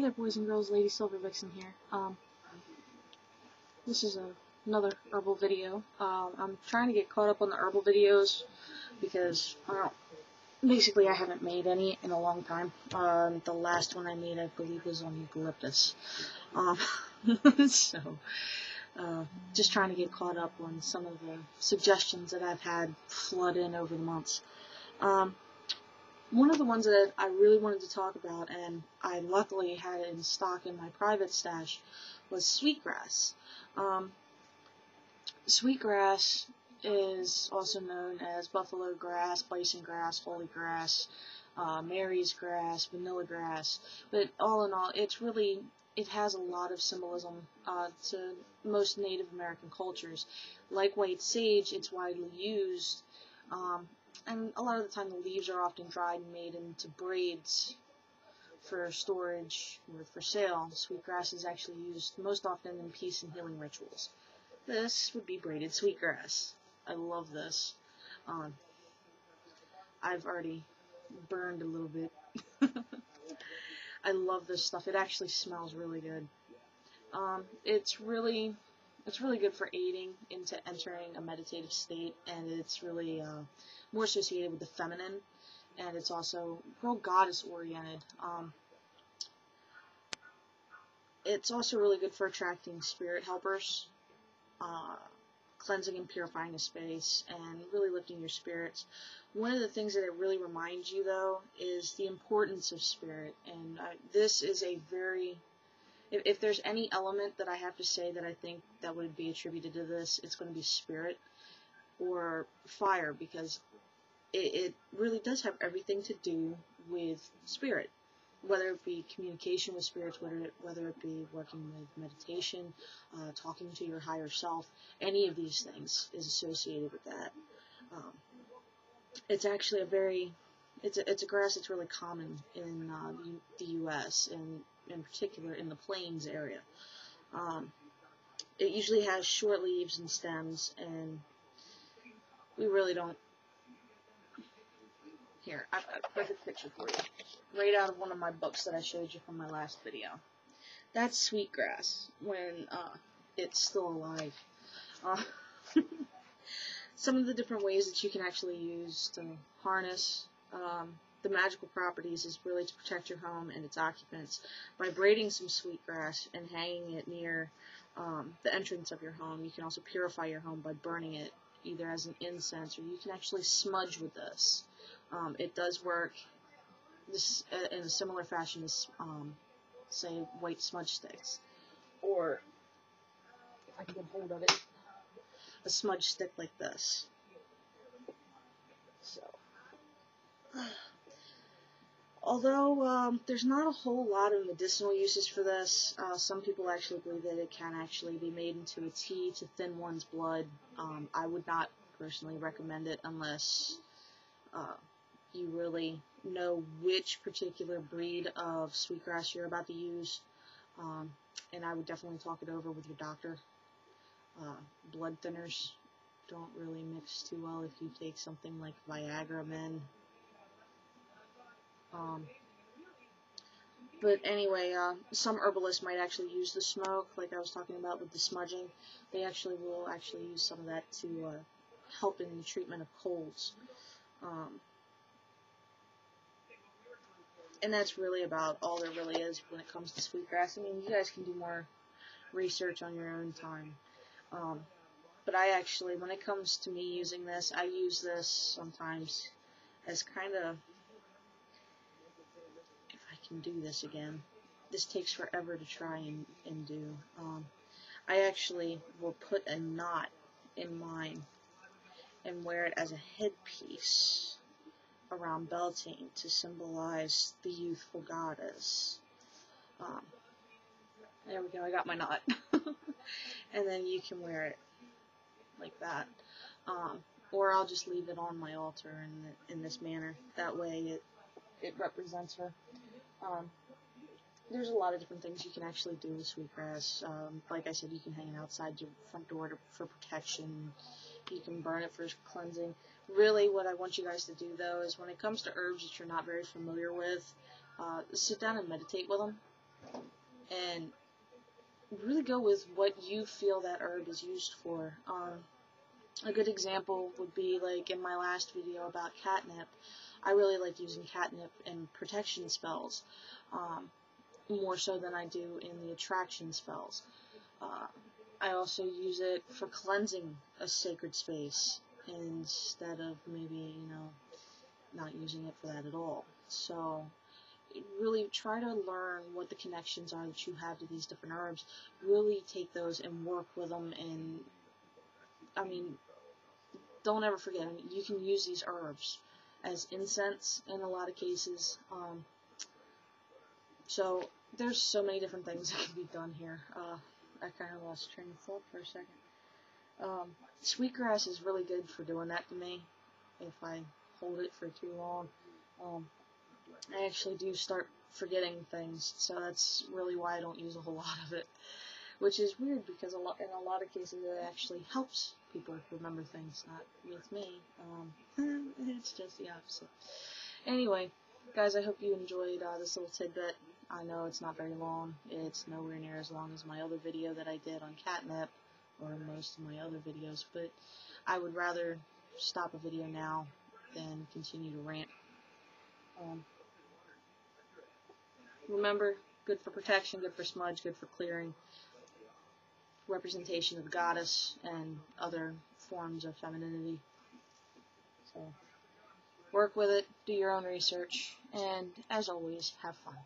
there, boys and girls, Lady Silver Vixen here. This is another herbal video. I'm trying to get caught up on the herbal videos because, basically I haven't made any in a long time. The last one I made, I believe, was on eucalyptus. So, just trying to get caught up on some of the suggestions that I've had flood in over the months. One of the ones that I really wanted to talk about, and I luckily had it in stock in my private stash, was SweetGrass. SweetGrass is also known as buffalo grass, bison grass, holy grass, Mary's grass, vanilla grass, but all in all, it has a lot of symbolism to most Native American cultures. Like white sage, it's widely used, and a lot of the time the leaves are often dried and made into braids for storage or for sale. Sweetgrass is actually used most often in peace and healing rituals. This would be braided sweetgrass. I love this. I've already burned a little bit. I love this stuff. It actually smells really good. It's really good for aiding into entering a meditative state, and it's really more associated with the feminine, and it's also real goddess oriented. It's also really good for attracting spirit helpers, cleansing and purifying a space, and really lifting your spirits. One of the things that it really reminds you, though, is the importance of spirit, and this is a very... If there's any element that I have to say that I think that would be attributed to this, it's going to be spirit or fire, because it really does have everything to do with spirit, whether it be communication with spirits, whether it be working with meditation, talking to your higher self. Any of these things is associated with that. It's actually it's a grass that's really common in the U.S. and in particular in the plains area. It usually has short leaves and stems, and we really don't... Here, I've got a perfect picture for you, right out of one of my books that I showed you from my last video. That's sweetgrass when it's still alive. Some of the different ways that you can actually use to harness the magical properties is really to protect your home and its occupants by braiding some sweetgrass and hanging it near the entrance of your home. You can also purify your home by burning it either as an incense, or you can actually smudge with this. It does work this in a similar fashion as, say, white smudge sticks, or if I can get hold of it, a smudge stick like this. So, although there's not a whole lot of medicinal uses for this, some people actually believe that it can actually be made into a tea to thin one's blood. I would not personally recommend it unless you really know which particular breed of sweetgrass you're about to use, and I would definitely talk it over with your doctor. Blood thinners don't really mix too well if you take something like Viagra Men. But anyway, some herbalists might actually use the smoke, like I was talking about with the smudging. They will actually use some of that to help in the treatment of colds. And that's really about all there really is when it comes to sweetgrass. I mean, you guys can do more research on your own time. But I actually, when it comes to me using this, I use this sometimes as kind of, if I can do this again, this takes forever to try and do. I actually will put a knot in mine and wear it as a headpiece around Beltane to symbolize the youthful goddess. There we go, I got my knot. And then you can wear it like that. Or I'll just leave it on my altar in this manner. That way it represents her. There's a lot of different things you can actually do with sweetgrass. Like I said, you can hang it outside your front door for protection. You can burn it for cleansing. Really, what I want you guys to do, though, is when it comes to herbs that you're not very familiar with, sit down and meditate with them. and really go with what you feel that herb is used for. A good example would be like in my last video about catnip. I really like using catnip in protection spells, more so than I do in the attraction spells. I also use it for cleansing a sacred space instead of maybe, not using it for that at all. So really try to learn what the connections are that you have to these different herbs. Really take those and work with them, and don't ever forget, you can use these herbs as incense in a lot of cases. So there's so many different things that can be done here. I kind of lost train of thought for a second. SweetGrass is really good for doing that to me if I hold it for too long. I actually do start forgetting things, so that's really why I don't use a whole lot of it, which is weird because in a lot of cases it actually helps people remember things, not with me. It's just the opposite. Anyway, guys, I hope you enjoyed this little tidbit. I know it's not very long. It's nowhere near as long as my other video that I did on catnip, or most of my other videos, but I would rather stop a video now than continue to rant. Remember, good for protection, good for smudge, good for clearing, representation of the goddess, and other forms of femininity. So, work with it, do your own research, and as always, have fun.